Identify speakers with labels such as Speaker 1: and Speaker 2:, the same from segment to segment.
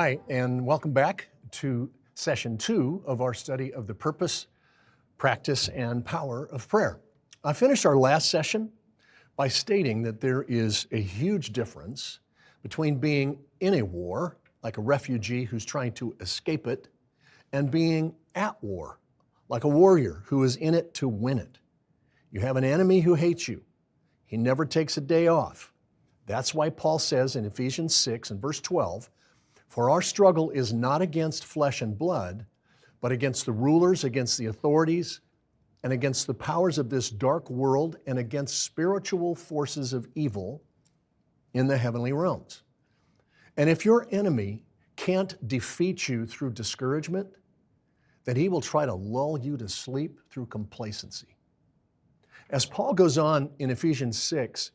Speaker 1: Hi, and welcome back to session 2 of our study of the purpose, practice, and power of prayer. I finished our last session by stating that there is a huge difference between being in a war, like a refugee who's trying to escape it, and being at war, like a warrior who is in it to win it. You have an enemy who hates you. He never takes a day off. That's why Paul says in Ephesians 6 and verse 12, "For our struggle is not against flesh and blood, but against the rulers, against the authorities, and against the powers of this dark world, and against spiritual forces of evil in the heavenly realms." And if your enemy can't defeat you through discouragement, then he will try to lull you to sleep through complacency. As Paul goes on in Ephesians 6,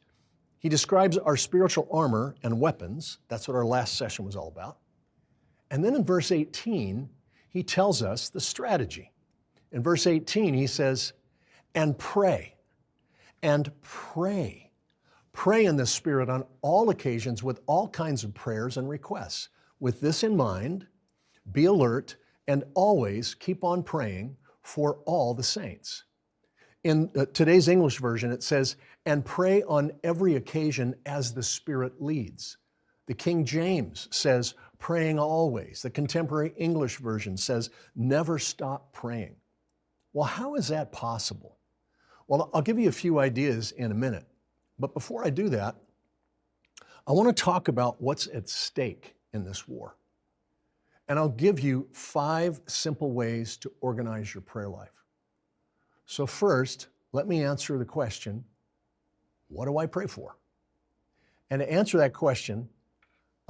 Speaker 1: he describes our spiritual armor and weapons. That's what our last session was all about. And then in verse 18, he tells us the strategy. In verse 18, he says, and pray. Pray in the Spirit on all occasions with all kinds of prayers and requests. With this in mind, be alert and always keep on praying for all the saints. In today's English version, it says, and pray on every occasion as the Spirit leads. The King James says, praying always. The Contemporary English version says, never stop praying. Well, how is that possible? Well, I'll give you a few ideas in a minute. But before I do that, I want to talk about what's at stake in this war. And I'll give you 5 simple ways to organize your prayer life. So first, let me answer the question, what do I pray for? And to answer that question,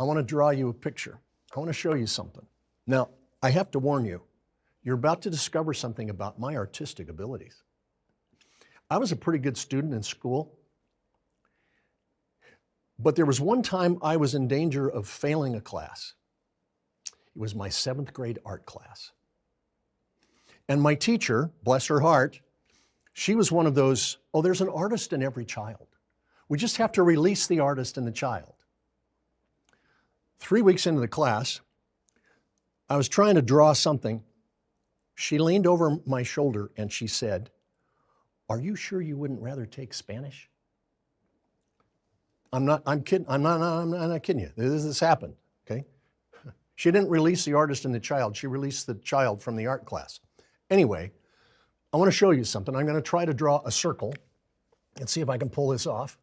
Speaker 1: I want to draw you a picture. I want to show you something. Now, I have to warn you, you're about to discover something about my artistic abilities. I was a pretty good student in school, but there was one time I was in danger of failing a class. It was my 7th grade art class. And my teacher, bless her heart, she was one of those, there's an artist in every child. We just have to release the artist in the child. 3 weeks into the class, I was trying to draw something. She leaned over my shoulder and she said, "Are you sure you wouldn't rather take Spanish?" I'm not kidding you. This happened, okay? She didn't release the artist in the child. She released the child from the art class. Anyway, I want to show you something. I'm going to try to draw a circle and see if I can pull this off.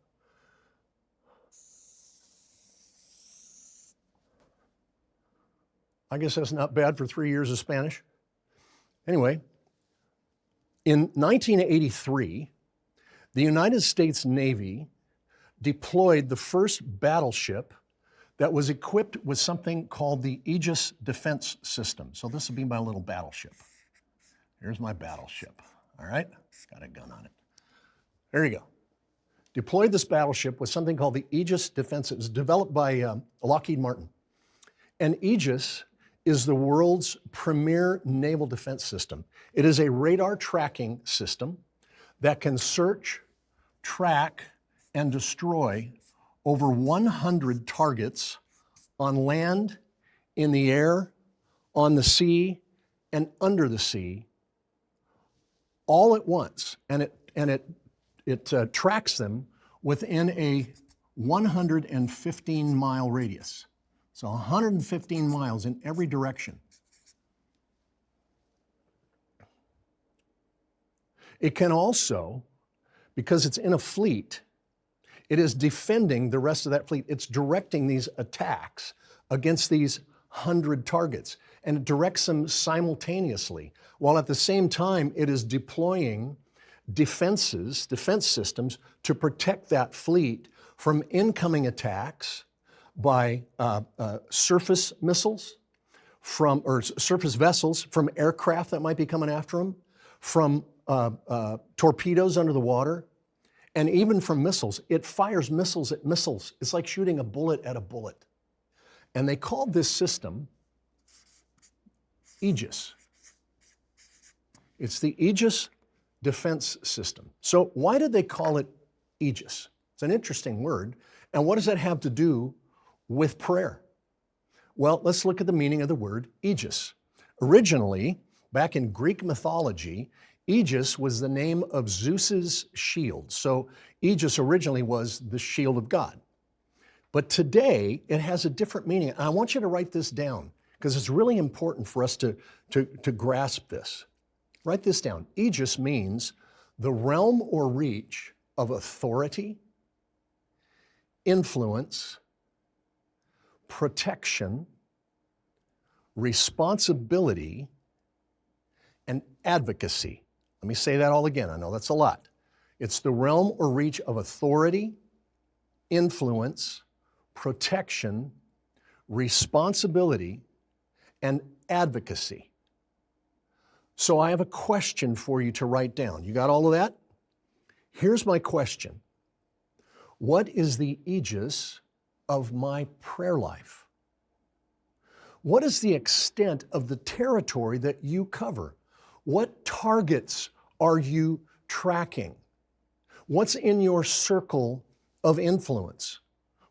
Speaker 1: I guess that's not bad for 3 years of Spanish. Anyway, in 1983, the United States Navy deployed the first battleship that was equipped with something called the Aegis Defense System. So this will be my little battleship. Here's my battleship, all right? Got a gun on it. There you go. Deployed this battleship with something called the Aegis Defense. It was developed by Lockheed Martin. And Aegis is the world's premier naval defense system. It is a radar tracking system that can search, track, and destroy over 100 targets on land, in the air, on the sea, and under the sea, all at once. And it tracks them within a 115-mile radius. So 115 miles in every direction. It can also, because it's in a fleet, it is defending the rest of that fleet. It's directing these attacks against these 100 targets, and it directs them simultaneously, while at the same time it is deploying defense systems to protect that fleet from incoming attacks by surface missiles, or surface vessels, from aircraft that might be coming after them, from torpedoes under the water, and even from missiles. It fires missiles at missiles. It's like shooting a bullet at a bullet. And they called this system Aegis. It's the Aegis Defense System. So why did they call it Aegis? It's an interesting word. And what does that have to do with prayer? Well, let's look at the meaning of the word aegis. Originally, back in Greek mythology, aegis was the name of Zeus's shield. So aegis originally was the shield of God. But today, it has a different meaning. And I want you to write this down because it's really important for us to grasp this. Write this down. Aegis means the realm or reach of authority, influence, protection, responsibility, and advocacy. Let me say that all again. I know that's a lot. It's the realm or reach of authority, influence, protection, responsibility, and advocacy. So I have a question for you to write down. You got all of that? Here's my question. What is the aegis of my prayer life? What is the extent of the territory that you cover? What targets are you tracking? What's in your circle of influence?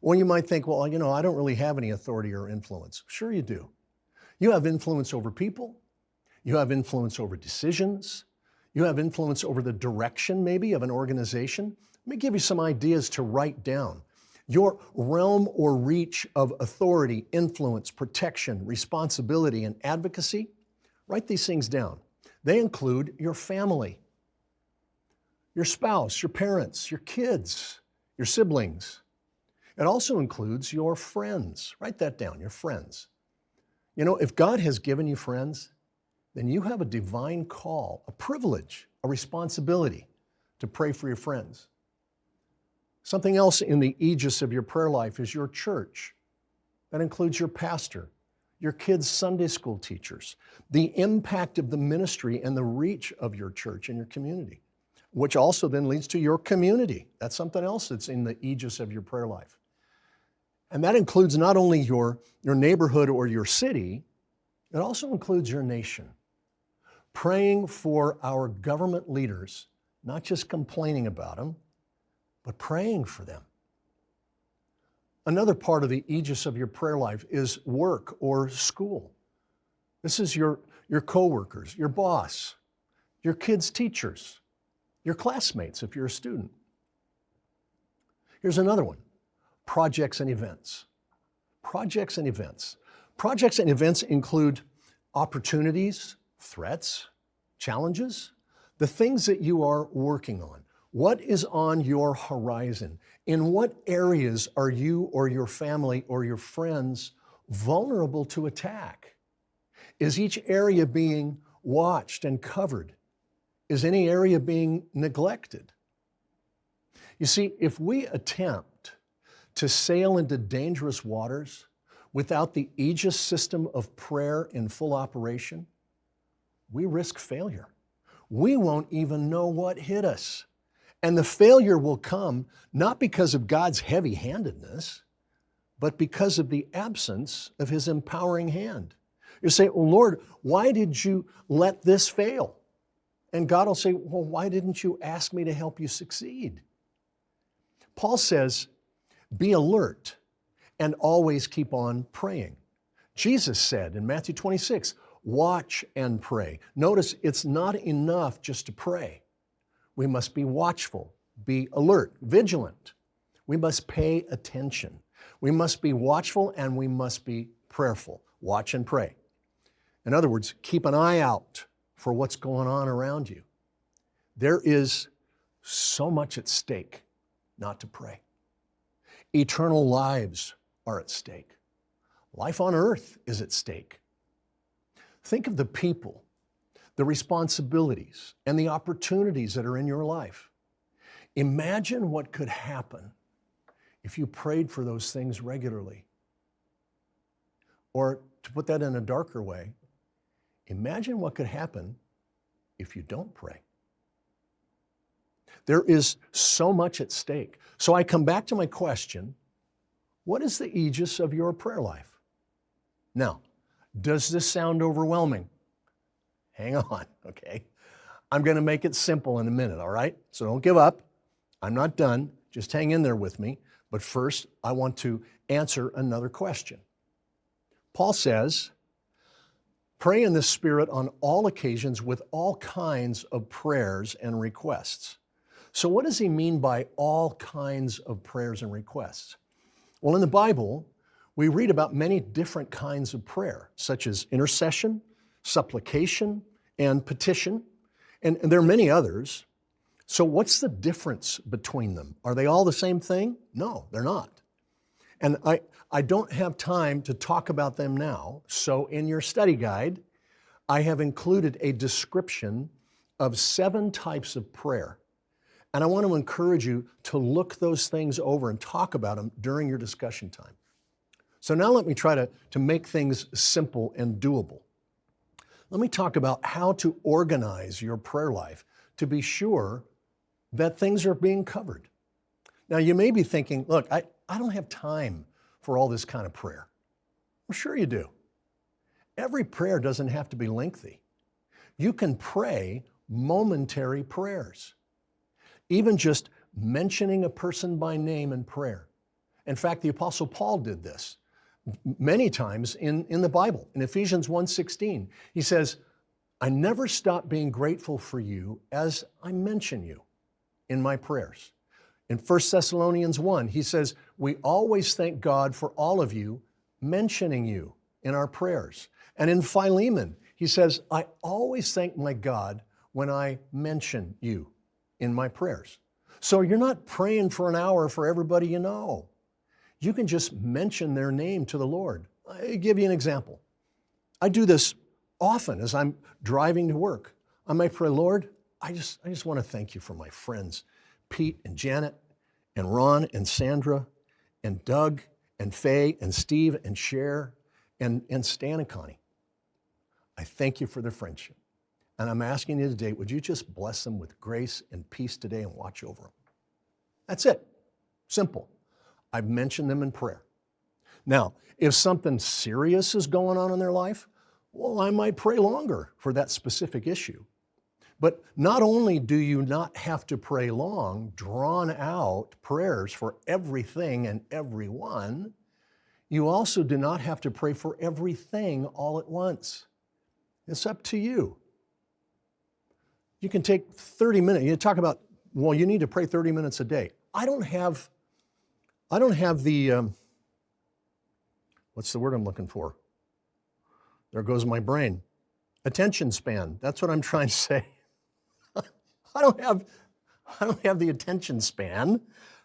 Speaker 1: Well, you might think, well, I don't really have any authority or influence. Sure you do. You have influence over people. You have influence over decisions. You have influence over the direction, maybe, of an organization. Let me give you some ideas to write down. Your realm or reach of authority, influence, protection, responsibility, and advocacy, write these things down. They include your family, your spouse, your parents, your kids, your siblings. It also includes your friends. Write that down, your friends. If God has given you friends, then you have a divine call, a privilege, a responsibility to pray for your friends. Something else in the aegis of your prayer life is your church. That includes your pastor, your kids' Sunday school teachers, the impact of the ministry and the reach of your church and your community, which also then leads to your community. That's something else that's in the aegis of your prayer life. And that includes not only your neighborhood or your city, it also includes your nation. Praying for our government leaders, not just complaining about them, but praying for them. Another part of the aegis of your prayer life is work or school. This is your coworkers, your boss, your kids' teachers, your classmates if you're a student. Here's another one, projects and events. Projects and events. Projects and events include opportunities, threats, challenges, the things that you are working on. What is on your horizon? In what areas are you or your family or your friends vulnerable to attack? Is each area being watched and covered? Is any area being neglected? You see, if we attempt to sail into dangerous waters without the aegis system of prayer in full operation, we risk failure. We won't even know what hit us. And the failure will come not because of God's heavy-handedness, but because of the absence of His empowering hand. You say, well, Lord, why did you let this fail? And God will say, well, why didn't you ask me to help you succeed? Paul says, be alert and always keep on praying. Jesus said in Matthew 26, watch and pray. Notice it's not enough just to pray. We must be watchful, be alert, vigilant. We must pay attention. We must be watchful and we must be prayerful. Watch and pray. In other words, keep an eye out for what's going on around you. There is so much at stake not to pray. Eternal lives are at stake. Life on earth is at stake. Think of the people, the responsibilities, and the opportunities that are in your life. Imagine what could happen if you prayed for those things regularly. Or to put that in a darker way, imagine what could happen if you don't pray. There is so much at stake. So I come back to my question, what is the aegis of your prayer life? Now, does this sound overwhelming? Hang on, okay? I'm going to make it simple in a minute, all right? So don't give up. I'm not done. Just hang in there with me. But first, I want to answer another question. Paul says, pray in the Spirit on all occasions with all kinds of prayers and requests. So what does he mean by all kinds of prayers and requests? Well, in the Bible, we read about many different kinds of prayer, such as intercession, supplication, and petition, and there are many others. So what's the difference between them? Are they all the same thing? No, they're not. And I don't have time to talk about them now, so in your study guide, I have included a description of 7 types of prayer. And I want to encourage you to look those things over and talk about them during your discussion time. So now let me try to make things simple and doable. Let me talk about how to organize your prayer life to be sure that things are being covered. Now you may be thinking, look, I don't have time for all this kind of prayer. Well, sure you do. Every prayer doesn't have to be lengthy. You can pray momentary prayers, even just mentioning a person by name in prayer. In fact, the Apostle Paul did this many times in the Bible. In Ephesians 1:16, he says, I never stop being grateful for you as I mention you in my prayers. In 1 Thessalonians 1, he says, we always thank God for all of you, mentioning you in our prayers. And in Philemon, he says, I always thank my God when I mention you in my prayers. So you're not praying for an hour for everybody you know. You can just mention their name to the Lord. I'll give you an example. I do this often as I'm driving to work. I might pray, Lord, I just want to thank you for my friends, Pete and Janet and Ron and Sandra and Doug and Faye and Steve and Cher and Stan and Connie. I thank you for their friendship. And I'm asking you today, would you just bless them with grace and peace today and watch over them? That's it. Simple. I've mentioned them in prayer. Now, if something serious is going on in their life, well, I might pray longer for that specific issue. But not only do you not have to pray long, drawn out prayers for everything and everyone, you also do not have to pray for everything all at once. It's up to you. You can take 30 minutes. You talk about, well, you need to pray 30 minutes a day. I don't have the, what's the word I'm looking for? There goes my brain. Attention span. That's what I'm trying to say. I don't have the attention span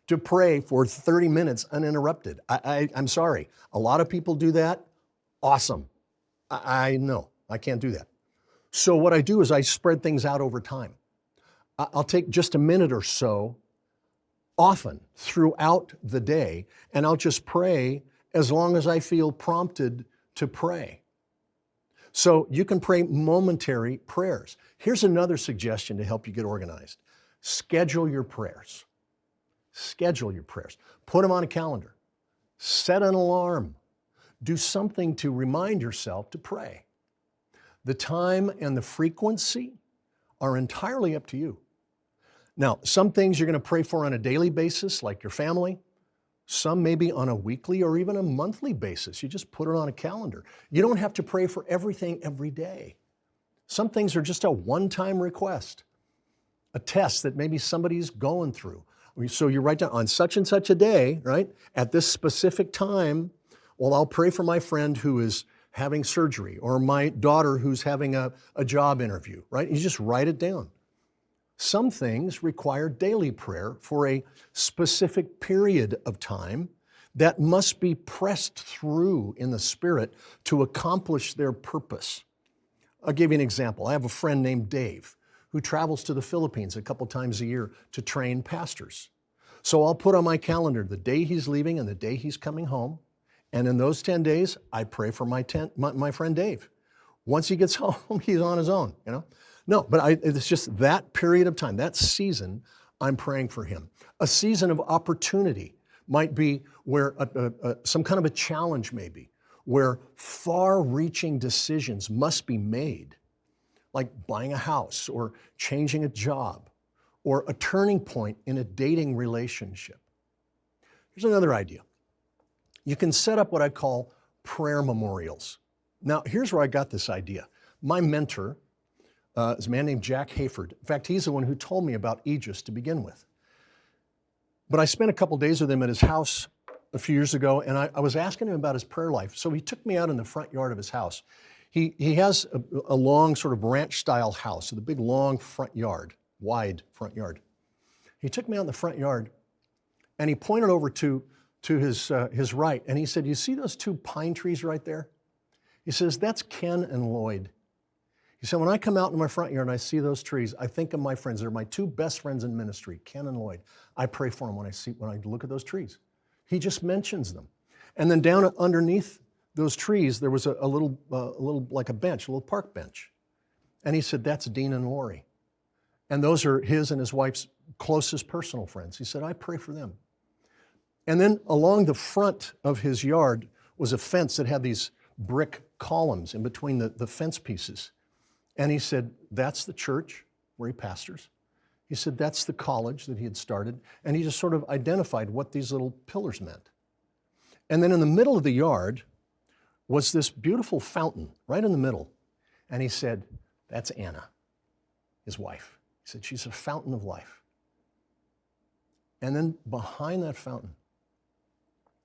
Speaker 1: to pray for 30 minutes uninterrupted. I'm sorry. A lot of people do that. Awesome. I know. I can't do that. So what I do is I spread things out over time. I'll take just a minute or so often throughout the day, and I'll just pray as long as I feel prompted to pray. So you can pray momentary prayers. Here's another suggestion to help you get organized. Schedule your prayers. Schedule your prayers. Put them on a calendar. Set an alarm. Do something to remind yourself to pray. The time and the frequency are entirely up to you. Now, some things you're going to pray for on a daily basis, like your family. Some maybe on a weekly or even a monthly basis. You just put it on a calendar. You don't have to pray for everything every day. Some things are just a one-time request, a test that maybe somebody's going through. So you write down on such and such a day, right? At this specific time, well, I'll pray for my friend who is having surgery or my daughter who's having a job interview, right? You just write it down. Some things require daily prayer for a specific period of time that must be pressed through in the Spirit to accomplish their purpose. I'll give you an example. I have a friend named Dave who travels to the Philippines a couple times a year to train pastors. So I'll put on my calendar the day he's leaving and the day he's coming home. And in those 10 days, I pray for my friend Dave. Once he gets home, he's on his own, you know? No, but it's just that period of time, that season, I'm praying for him. A season of opportunity might be where some kind of a challenge maybe, where far-reaching decisions must be made, like buying a house or changing a job or a turning point in a dating relationship. Here's another idea. You can set up what I call prayer memorials. Now, here's where I got this idea. My mentor is a man named Jack Hayford. In fact, he's the one who told me about Aegis to begin with. But I spent a couple days with him at his house a few years ago, and I was asking him about his prayer life. So he took me out in the front yard of his house. He has a long sort of ranch-style house with a big, long front yard, wide front yard. He took me out in the front yard, and he pointed over to his right, and he said, "You see those two pine trees right there?" He says, "That's Ken and Lloyd." He said, "When I come out in my front yard and I see those trees, I think of my friends. They're my two best friends in ministry, Ken and Lloyd. I pray for them when I look at those trees." He just mentions them. And then down underneath those trees, there was a little like a bench, a little park bench. And he said, "That's Dean and Lori. And those are his and his wife's closest personal friends." He said, "I pray for them." And then along the front of his yard was a fence that had these brick columns in between the fence pieces. And he said, "That's the church where he pastors." He said, "That's the college that he had started." And he just sort of identified what these little pillars meant. And then in the middle of the yard was this beautiful fountain right in the middle. And he said, "That's Anna, his wife." He said, "She's a fountain of life." And then behind that fountain,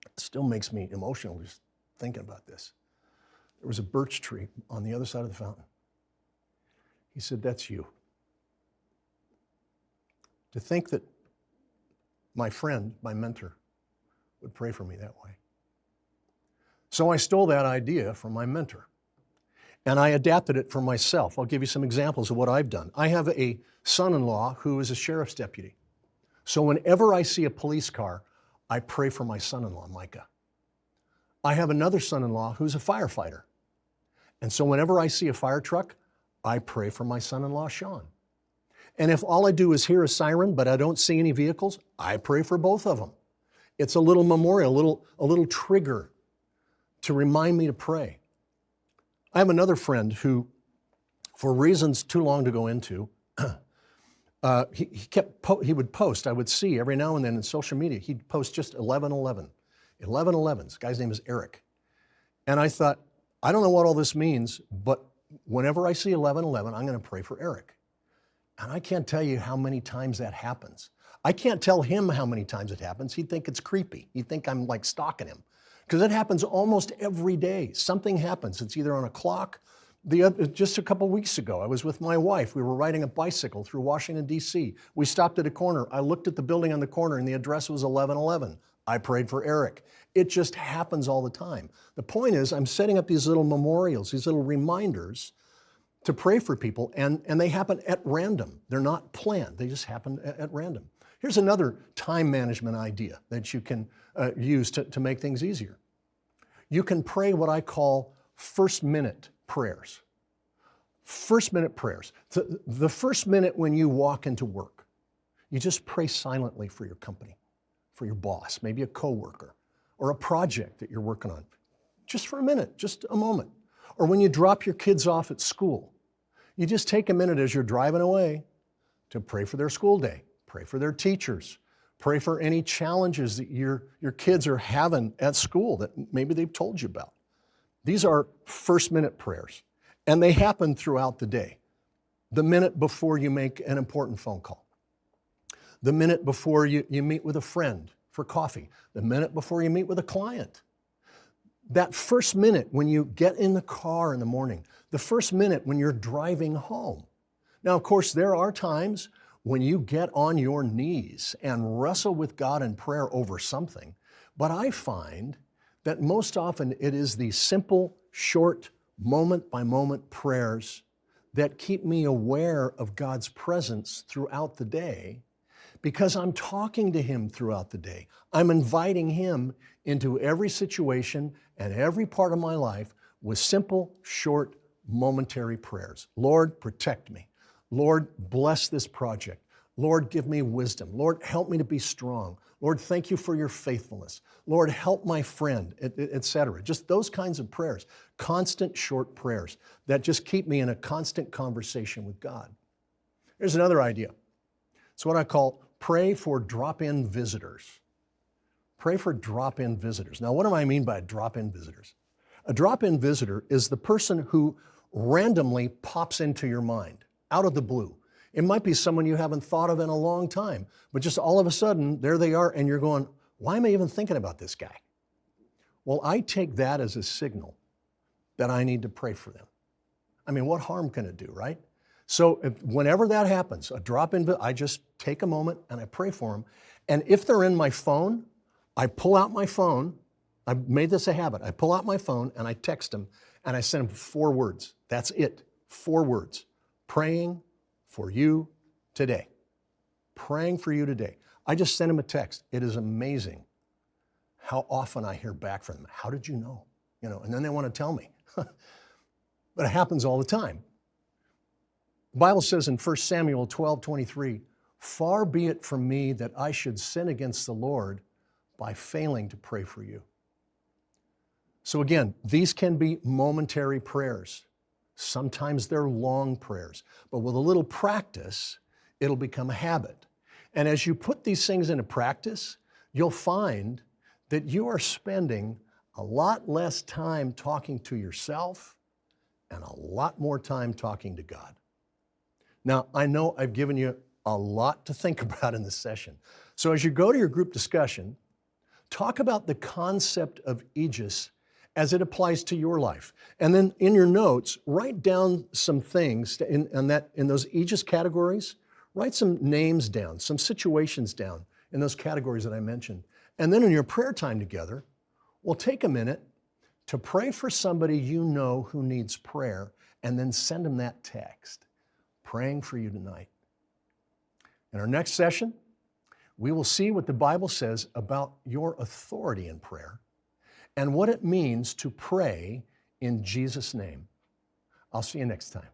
Speaker 1: it still makes me emotional just thinking about this. There was a birch tree on the other side of the fountain. He said, "That's you." To think that my friend, my mentor, would pray for me that way. So I stole that idea from my mentor, and I adapted it for myself. I'll give you some examples of what I've done. I have a son-in-law who is a sheriff's deputy. So whenever I see a police car, I pray for my son-in-law, Micah. I have another son-in-law who's a firefighter. And so whenever I see a fire truck, I pray for my son-in-law, Sean. And if all I do is hear a siren, but I don't see any vehicles, I pray for both of them. It's a little memorial, a little trigger to remind me to pray. I have another friend who, for reasons too long to go into, he would post, I would see every now and then in social media, he'd post just 11:11. 11:11. This guy's name is Eric. And I thought, I don't know what all this means, but whenever I see 11:11, I'm going to pray for Eric. And I can't tell you how many times that happens. I can't tell him how many times it happens. He'd think it's creepy. He'd think I'm like stalking him. Because it happens almost every day. Something happens. It's either on a clock. Just a couple weeks ago, I was with my wife. We were riding a bicycle through Washington, D.C. We stopped at a corner. I looked at the building on the corner and the address was 11:11. I prayed for Eric. It just happens all the time. The point is, I'm setting up these little memorials, these little reminders to pray for people, and they happen at random. They're not planned. They just happen at random. Here's another time management idea that you can use to make things easier. You can pray what I call first-minute prayers. First-minute prayers. The first minute when you walk into work, you just pray silently for your company, for your boss, maybe a coworker, or a project that you're working on. Just for a minute, just a moment. Or when you drop your kids off at school, you just take a minute as you're driving away to pray for their school day, pray for their teachers, pray for any challenges that your kids are having at school that maybe they've told you about. These are first-minute prayers, and they happen throughout the day. The minute before you make an important phone call, the minute before you meet with a friend for coffee, the minute before you meet with a client. That first minute when you get in the car in the morning, the first minute when you're driving home. Now, of course, there are times when you get on your knees and wrestle with God in prayer over something, but I find that most often it is the simple, short, moment-by-moment prayers that keep me aware of God's presence throughout the day because I'm talking to Him throughout the day. I'm inviting Him into every situation and every part of my life with simple, short, momentary prayers. Lord, protect me. Lord, bless this project. Lord, give me wisdom. Lord, help me to be strong. Lord, thank you for your faithfulness. Lord, help my friend, etc. Just those kinds of prayers, constant short prayers that just keep me in a constant conversation with God. Here's another idea. It's what I call pray for drop-in visitors. Pray for drop-in visitors. Now, what do I mean by drop-in visitors? A drop-in visitor is the person who randomly pops into your mind, out of the blue. It might be someone you haven't thought of in a long time, but just all of a sudden, there they are, and you're going, why am I even thinking about this guy? Well, I take that as a signal that I need to pray for them. I mean, what harm can it do, right? So whenever that happens, a drop-in, I just take a moment and I pray for them. And if they're in my phone, I pull out my phone. I've made this a habit. I pull out my phone and I text them and I send them 4 words. That's it, 4 words. Praying for you today. Praying for you today. I just send them a text. It is amazing how often I hear back from them. How did you know? And then they want to tell me. But it happens all the time. The Bible says in 1 Samuel 12:23, far be it from me that I should sin against the Lord by failing to pray for you. So again, these can be momentary prayers. Sometimes they're long prayers, but with a little practice, it'll become a habit. And as you put these things into practice, you'll find that you are spending a lot less time talking to yourself and a lot more time talking to God. Now, I know I've given you a lot to think about in this session. So as you go to your group discussion, talk about the concept of aegis as it applies to your life. And then in your notes, write down some things in those aegis categories. Write some names down, some situations down in those categories that I mentioned. And then in your prayer time together, we'll take a minute to pray for somebody you know who needs prayer, and then send them that text, praying for you tonight. In our next session, we will see what the Bible says about your authority in prayer and what it means to pray in Jesus' name. I'll see you next time.